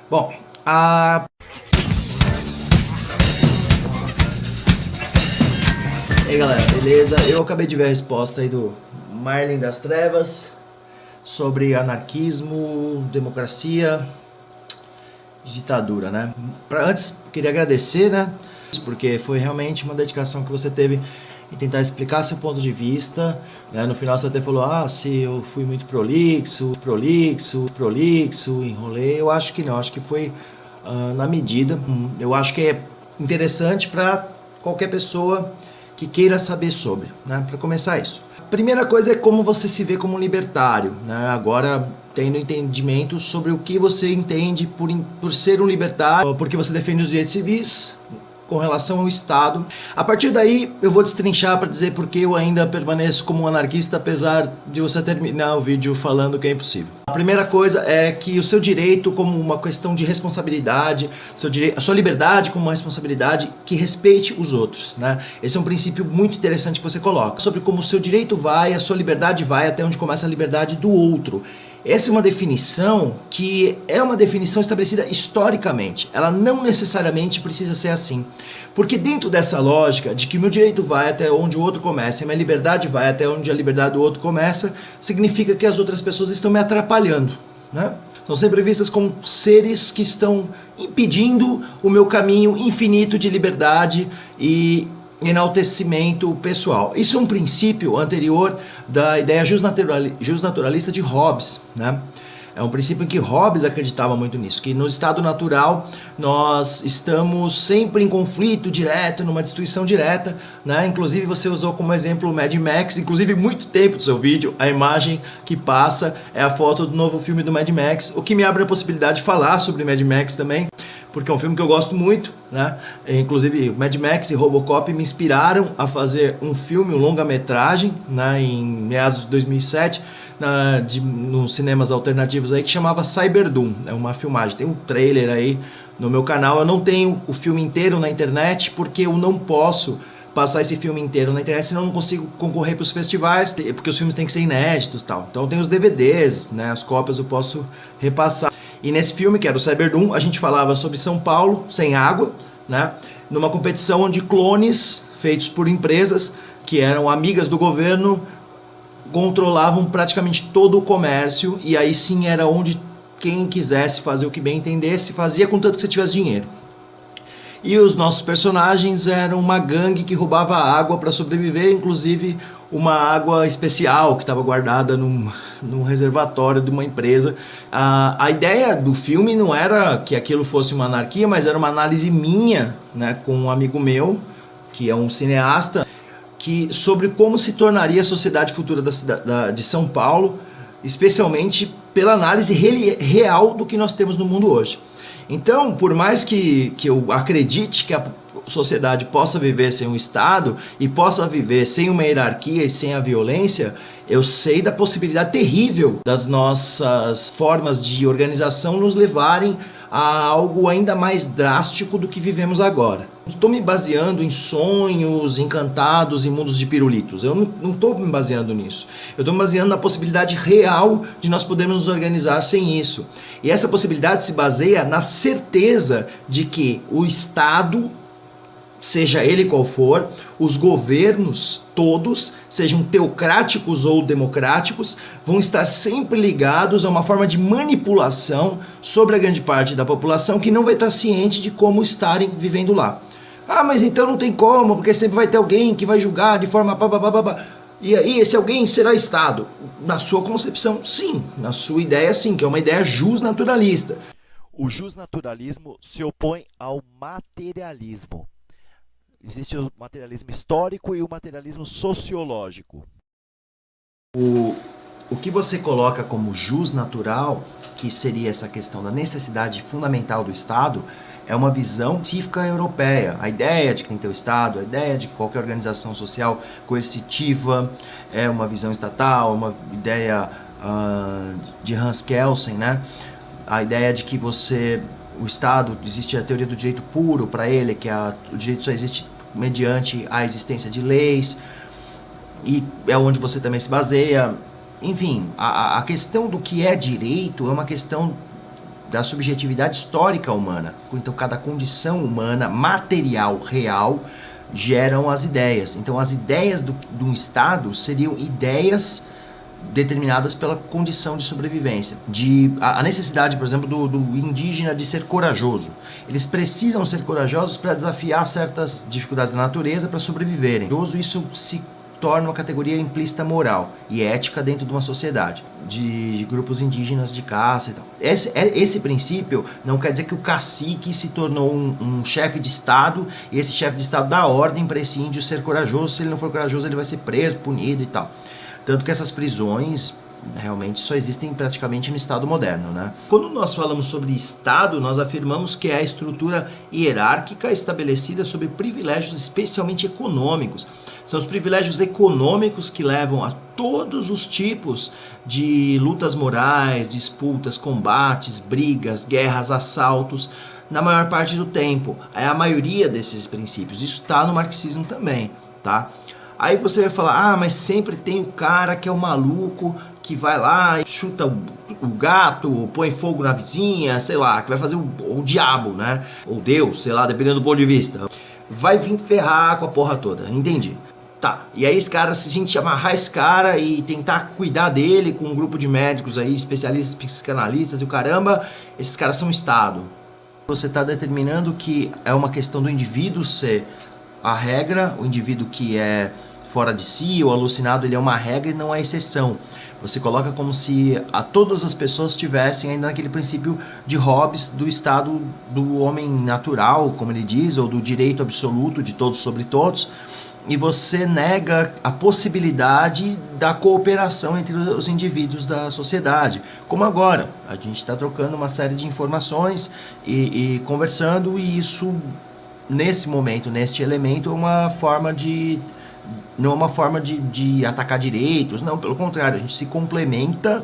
Bom, a... E aí galera, beleza? Eu acabei de ver a resposta aí do Marlin das Trevas sobre anarquismo, democracia, ditadura, né? Antes, queria agradecer, né? Porque foi realmente uma dedicação que você teve em tentar explicar seu ponto de vista, né? No final você até falou, se eu fui muito prolixo, enrolei. Eu acho que não, acho que foi na medida. Eu acho que é interessante para qualquer pessoa que queira saber sobre, né? Para começar isso. Primeira coisa é como você se vê como um libertário, né? Agora tendo entendimento sobre o que você entende por ser um libertário, porque você defende os direitos civis com relação ao Estado. A partir daí eu vou destrinchar para dizer porque eu ainda permaneço como um anarquista, apesar de você terminar o vídeo falando que é impossível. A primeira coisa é que o seu direito como uma questão de responsabilidade, a sua liberdade como uma responsabilidade que respeite os outros, né? Esse é um princípio muito interessante que você coloca, sobre como o seu direito vai, a sua liberdade vai até onde começa a liberdade do outro. Essa é uma definição que é uma definição estabelecida historicamente. Ela não necessariamente precisa ser assim. Porque dentro dessa lógica de que meu direito vai até onde o outro começa e minha liberdade vai até onde a liberdade do outro começa, significa que as outras pessoas estão me atrapalhando, né? São sempre vistas como seres que estão impedindo o meu caminho infinito de liberdade e enaltecimento pessoal. Isso é um princípio anterior da ideia justnaturalista de Hobbes, né? É um princípio em que Hobbes acreditava muito nisso, que no estado natural nós estamos sempre em conflito direto, numa destruição direta, né? Inclusive você usou como exemplo o Mad Max, inclusive muito tempo do seu vídeo, a imagem que passa é a foto do novo filme do Mad Max, o que me abre a possibilidade de falar sobre Mad Max também, porque é um filme que eu gosto muito, né? Inclusive Mad Max e Robocop me inspiraram a fazer um filme, um longa-metragem, né? Em meados de 2007, nos cinemas alternativos aí, que chamava Cyberdoom. É uma filmagem, tem um trailer aí no meu canal. Eu não tenho o filme inteiro na internet porque eu não posso passar esse filme inteiro na internet, senão eu não consigo concorrer para os festivais, porque os filmes têm que ser inéditos e tal. Então tem os DVDs, né? As cópias eu posso repassar. E nesse filme, que era o Cyberdoom, a gente falava sobre São Paulo sem água, né? Numa competição onde clones feitos por empresas que eram amigas do governo controlavam praticamente todo o comércio, e aí sim era onde quem quisesse fazer o que bem entendesse fazia, contanto que você tivesse dinheiro. E os nossos personagens eram uma gangue que roubava água para sobreviver, inclusive uma água especial que estava guardada num reservatório de uma empresa. A ideia do filme não era que aquilo fosse uma anarquia, mas era uma análise minha, né, com um amigo meu, que é um cineasta, sobre como se tornaria a sociedade futura de São Paulo, especialmente pela análise real do que nós temos no mundo hoje. Então, por mais que eu acredite que a sociedade possa viver sem um Estado e possa viver sem uma hierarquia e sem a violência, eu sei da possibilidade terrível das nossas formas de organização nos levarem a algo ainda mais drástico do que vivemos agora. Não estou me baseando em sonhos encantados e mundos de pirulitos. Eu não estou me baseando nisso. Eu estou me baseando na possibilidade real de nós podermos nos organizar sem isso. E essa possibilidade se baseia na certeza de que o Estado, seja ele qual for, os governos todos, sejam teocráticos ou democráticos, vão estar sempre ligados a uma forma de manipulação sobre a grande parte da população que não vai estar ciente de como estarem vivendo lá. Mas então não tem como, porque sempre vai ter alguém que vai julgar de forma babababá. E aí esse alguém será Estado? Na sua concepção, sim. Na sua ideia, sim, que é uma ideia justnaturalista. O justnaturalismo se opõe ao materialismo. Existe o materialismo histórico e o materialismo sociológico. O que você coloca como jus natural, que seria essa questão da necessidade fundamental do Estado, é uma visão específica europeia. A ideia de que tem que ter o Estado, a ideia de que qualquer organização social coercitiva é uma visão estatal, uma ideia de Hans Kelsen, né? A ideia de que o Estado, existe a teoria do direito puro para ele, que o direito só existe mediante a existência de leis, e é onde você também se baseia. Enfim, a questão do que é direito é uma questão da subjetividade histórica humana. Então, cada condição humana, material, real, geram as ideias. Então, as ideias do Estado seriam ideias determinadas pela condição de sobrevivência. A necessidade, por exemplo, do indígena de ser corajoso. Eles precisam ser corajosos para desafiar certas dificuldades da natureza para sobreviverem. Isso se torna uma categoria implícita moral e ética dentro de uma sociedade de grupos indígenas de caça e tal. Esse princípio não quer dizer que o cacique se tornou um chefe de Estado e esse chefe de Estado dá ordem para esse índio ser corajoso. Se ele não for corajoso, ele vai ser preso, punido e tal. Tanto que essas prisões realmente só existem praticamente no Estado moderno, né? Quando nós falamos sobre Estado, nós afirmamos que é a estrutura hierárquica estabelecida sobre privilégios especialmente econômicos. São os privilégios econômicos que levam a todos os tipos de lutas morais, disputas, combates, brigas, guerras, assaltos, na maior parte do tempo. É a maioria desses princípios. Isso está no marxismo também, tá? Aí você vai falar, mas sempre tem o cara que é o maluco, que vai lá e chuta o gato, põe fogo na vizinha, sei lá, que vai fazer o diabo, né? Ou Deus, sei lá, dependendo do ponto de vista. Vai vir ferrar com a porra toda, entendi. Tá, e aí esse cara, se a gente amarrar esse cara e tentar cuidar dele com um grupo de médicos aí, especialistas, psicanalistas e o caramba, esses caras são o Estado. Você está determinando que é uma questão do indivíduo ser a regra, o indivíduo que é fora de si, o alucinado, ele é uma regra e não é exceção. Você coloca como se todas as pessoas estivessem ainda naquele princípio de Hobbes do estado do homem natural, como ele diz, ou do direito absoluto de todos sobre todos, e você nega a possibilidade da cooperação entre os indivíduos da sociedade. Como agora, a gente está trocando uma série de informações e conversando, e isso, nesse momento, neste elemento, é uma forma de... não é uma forma de atacar direitos, não, pelo contrário, a gente se complementa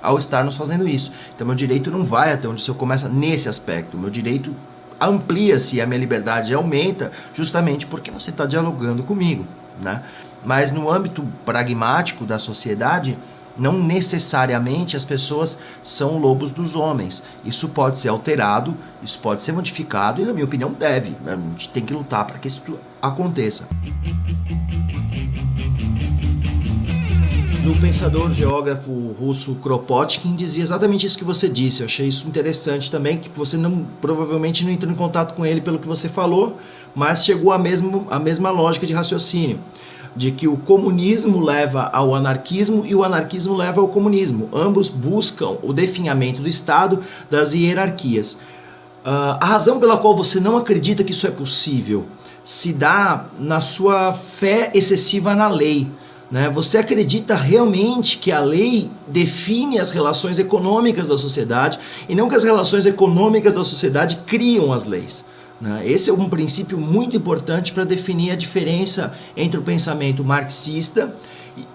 ao estarmos fazendo isso. Então meu direito não vai até onde o seu começa nesse aspecto, meu direito amplia-se, a minha liberdade aumenta, justamente porque você está dialogando comigo, né? Mas no âmbito pragmático da sociedade, não necessariamente as pessoas são lobos dos homens. Isso pode ser alterado, isso pode ser modificado e, na minha opinião, deve. A gente tem que lutar para que isso aconteça. O pensador geógrafo russo Kropotkin dizia exatamente isso que você disse. Eu achei isso interessante também, que você provavelmente não entrou em contato com ele pelo que você falou, mas chegou à mesma lógica de raciocínio, de que o comunismo leva ao anarquismo e o anarquismo leva ao comunismo. Ambos buscam o definhamento do Estado, das hierarquias. A razão pela qual você não acredita que isso é possível se dá na sua fé excessiva na lei. Né? Você acredita realmente que a lei define as relações econômicas da sociedade e não que as relações econômicas da sociedade criam as leis. Né? Esse é um princípio muito importante para definir a diferença entre o pensamento marxista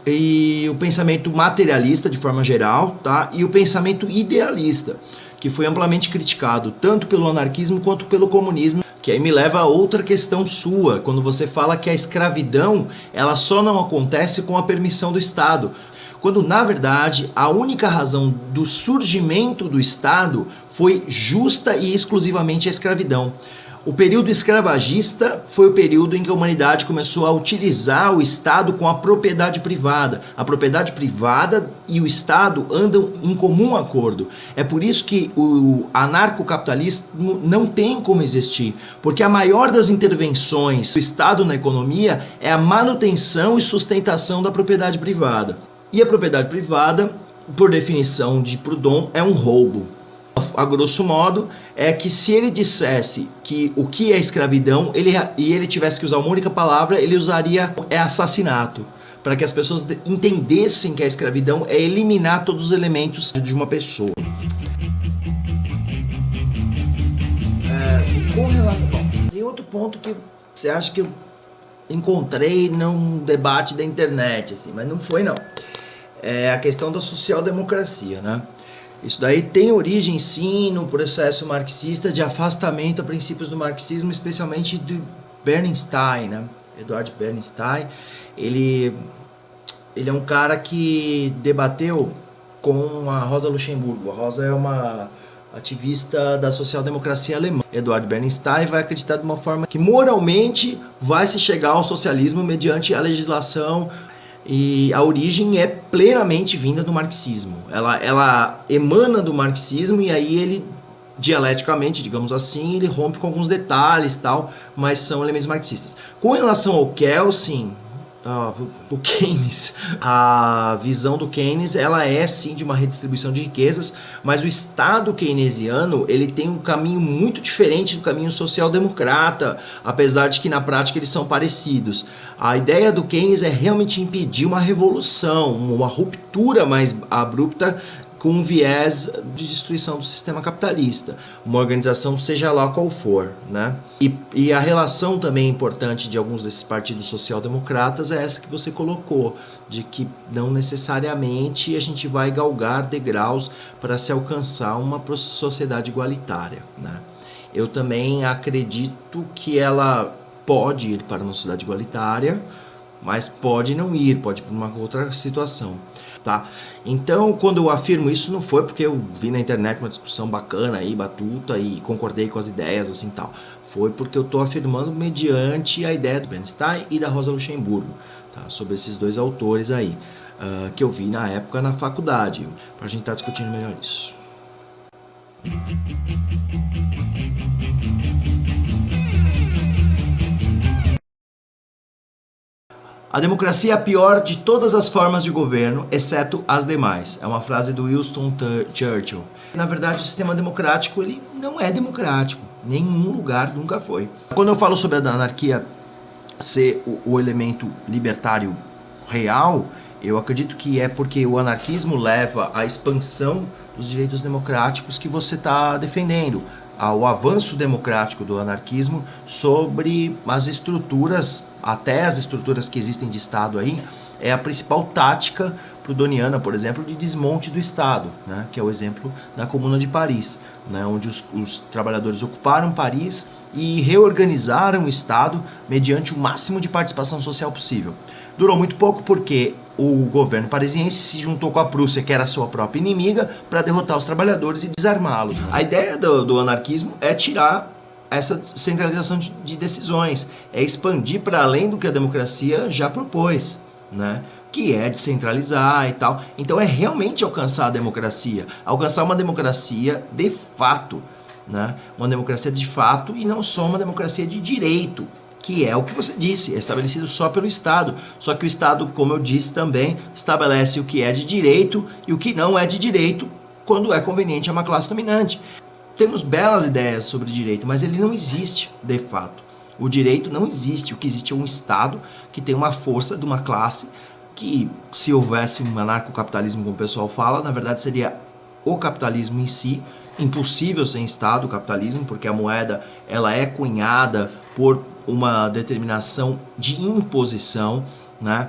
e o pensamento materialista, de forma geral, tá? E o pensamento idealista, que foi amplamente criticado tanto pelo anarquismo quanto pelo comunismo. Que aí me leva a outra questão sua, quando você fala que a escravidão ela só não acontece com a permissão do Estado. Quando, na verdade, a única razão do surgimento do Estado foi justa e exclusivamente a escravidão. O período escravagista foi o período em que a humanidade começou a utilizar o Estado com a propriedade privada. A propriedade privada e o Estado andam em comum acordo. É por isso que o anarcocapitalismo não tem como existir, porque a maior das intervenções do Estado na economia é a manutenção e sustentação da propriedade privada. E a propriedade privada, por definição de Proudhon, é um roubo. A grosso modo, é que se ele dissesse que o que é escravidão, e ele tivesse que usar uma única palavra, ele usaria assassinato, para que as pessoas entendessem que a escravidão é eliminar todos os elementos de uma pessoa. Com relação, tem outro ponto que você acha que eu encontrei num debate da internet, assim, mas não foi não. É a questão da social-democracia, né? Isso daí tem origem, sim, no processo marxista de afastamento a princípios do marxismo, especialmente de Bernstein, né? Eduard Bernstein. Ele é um cara que debateu com a Rosa Luxemburgo. A Rosa é uma ativista da social-democracia alemã. Eduard Bernstein vai acreditar de uma forma que moralmente vai se chegar ao socialismo mediante a legislação, e a origem é plenamente vinda do marxismo. Ela emana do marxismo, e aí ele, dialeticamente, digamos assim, ele rompe com alguns detalhes e tal, mas são elementos marxistas. Com relação ao Kelsen, o Keynes, a visão do Keynes, ela é sim de uma redistribuição de riquezas, mas o Estado keynesiano, ele tem um caminho muito diferente do caminho social-democrata, apesar de que na prática eles são parecidos. A ideia do Keynes é realmente impedir uma revolução, uma ruptura mais abrupta, com um viés de destruição do sistema capitalista, uma organização seja lá qual for, né? E a relação também importante de alguns desses partidos social-democratas é essa que você colocou, de que não necessariamente a gente vai galgar degraus para se alcançar uma sociedade igualitária, né? Eu também acredito que ela pode ir para uma sociedade igualitária, mas pode não ir, pode ir para uma outra situação. Tá? Então, quando eu afirmo isso, não foi porque eu vi na internet uma discussão bacana aí, batuta, e concordei com as ideias, assim, tal. Foi porque eu estou afirmando mediante a ideia do Bernstein e da Rosa Luxemburgo, tá? Sobre esses dois autores aí, que eu vi na época na faculdade, para a gente estar discutindo melhor isso. A democracia é a pior de todas as formas de governo, exceto as demais. É uma frase do Winston Churchill. Na verdade, o sistema democrático ele não é democrático. Nenhum lugar nunca foi. Quando eu falo sobre a anarquia ser o elemento libertário real, eu acredito que é porque o anarquismo leva à expansão dos direitos democráticos que você está defendendo, ao avanço democrático do anarquismo sobre as estruturas, até as estruturas que existem de Estado aí, é a principal tática proudhoniana, por exemplo, de desmonte do Estado, né? Que é o exemplo da Comuna de Paris, né? Onde os trabalhadores ocuparam Paris e reorganizaram o Estado mediante o máximo de participação social possível. Durou muito pouco porque o governo parisiense se juntou com a Prússia, que era a sua própria inimiga, para derrotar os trabalhadores e desarmá-los. A ideia do anarquismo é tirar essa centralização de decisões, é expandir para além do que a democracia já propôs, né? Que é descentralizar e tal. Então é realmente alcançar a democracia, alcançar uma democracia de fato, né? Uma democracia de fato e não só uma democracia de direito, que é o que você disse, é estabelecido só pelo Estado. Só que o Estado, como eu disse também, estabelece o que é de direito e o que não é de direito quando é conveniente a uma classe dominante. Temos belas ideias sobre direito, mas ele não existe de fato. O direito não existe. O que existe é um Estado que tem uma força de uma classe que, se houvesse um anarcocapitalismo, como o pessoal fala, na verdade seria o capitalismo em si. Impossível sem Estado o capitalismo, porque a moeda ela é cunhada por uma determinação de imposição, né?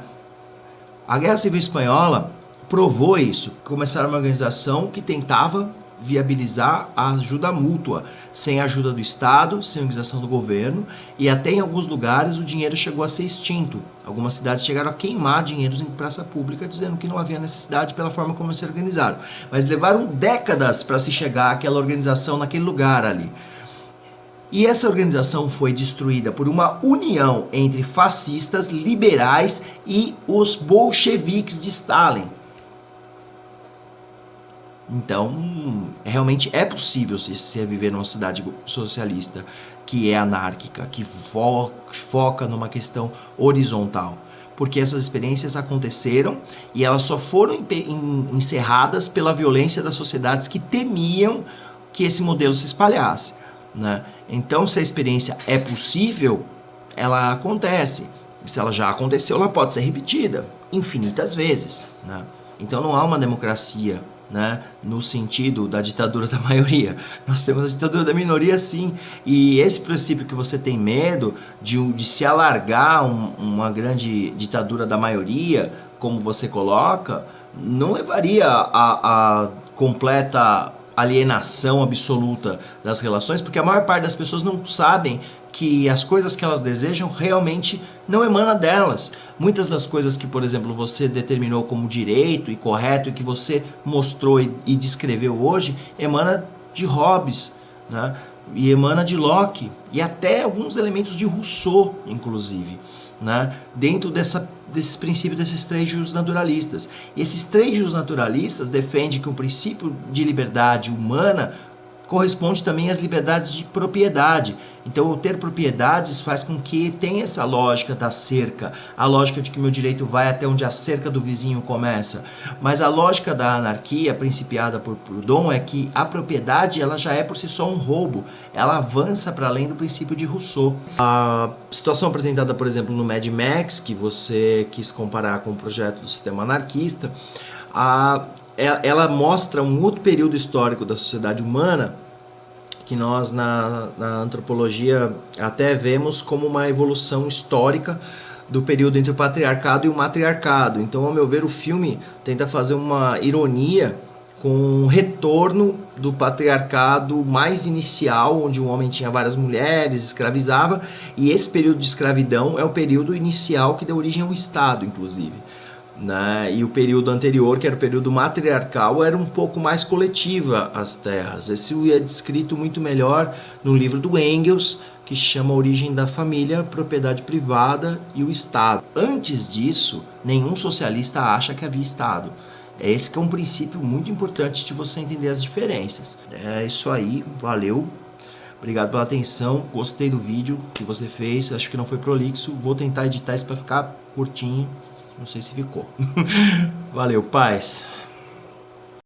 A Guerra Civil Espanhola provou isso. Começaram uma organização que tentava viabilizar a ajuda mútua, sem a ajuda do Estado, sem a organização do governo, e até em alguns lugares o dinheiro chegou a ser extinto. Algumas cidades chegaram a queimar dinheiros em praça pública, dizendo que não havia necessidade pela forma como se organizaram. Mas levaram décadas para se chegar àquela organização naquele lugar ali. E essa organização foi destruída por uma união entre fascistas, liberais e os bolcheviques de Stalin. Então, realmente é possível se viver numa sociedade socialista que é anárquica, que foca numa questão horizontal. Porque essas experiências aconteceram e elas só foram encerradas pela violência das sociedades que temiam que esse modelo se espalhasse, né? Então, se a experiência é possível, ela acontece. Se ela já aconteceu, ela pode ser repetida infinitas vezes, né? Então, não há uma democracia, né, no sentido da ditadura da maioria. Nós temos a ditadura da minoria, sim. E esse princípio que você tem medo de se alargar uma grande ditadura da maioria, como você coloca, não levaria a completa alienação absoluta das relações, porque a maior parte das pessoas não sabem que as coisas que elas desejam realmente não emanam delas. Muitas das coisas que, por exemplo, você determinou como direito e correto e que você mostrou e descreveu hoje, emana de Hobbes, né? E emana de Locke, e até alguns elementos de Rousseau, inclusive, né? Dentro desses princípios, desses trejos naturalistas. E esses trejos naturalistas defendem que o princípio de liberdade humana corresponde também às liberdades de propriedade. Então, o ter propriedades faz com que tenha essa lógica da cerca, a lógica de que meu direito vai até onde a cerca do vizinho começa. Mas a lógica da anarquia, principiada por Proudhon, é que a propriedade ela já é por si só um roubo, ela avança para além do princípio de Rousseau. A situação apresentada, por exemplo, no Mad Max, que você quis comparar com o projeto do sistema anarquista, ela mostra um outro período histórico da sociedade humana que nós na antropologia até vemos como uma evolução histórica do período entre o patriarcado e o matriarcado. Então, ao meu ver, o filme tenta fazer uma ironia com o retorno do patriarcado mais inicial, onde o homem tinha várias mulheres, escravizava, e esse período de escravidão é o período inicial que deu origem ao Estado, inclusive. Né? E o período anterior, que era o período matriarcal, era um pouco mais coletiva as terras. Esse é descrito muito melhor no livro do Engels, que chama A Origem da Família, Propriedade Privada e o Estado. Antes disso, nenhum socialista acha que havia Estado. Esse que é um princípio muito importante de você entender as diferenças. É isso aí, valeu. Obrigado pela atenção, gostei do vídeo que você fez, acho que não foi prolixo, vou tentar editar isso para ficar curtinho. Não sei se ficou. Valeu, paz.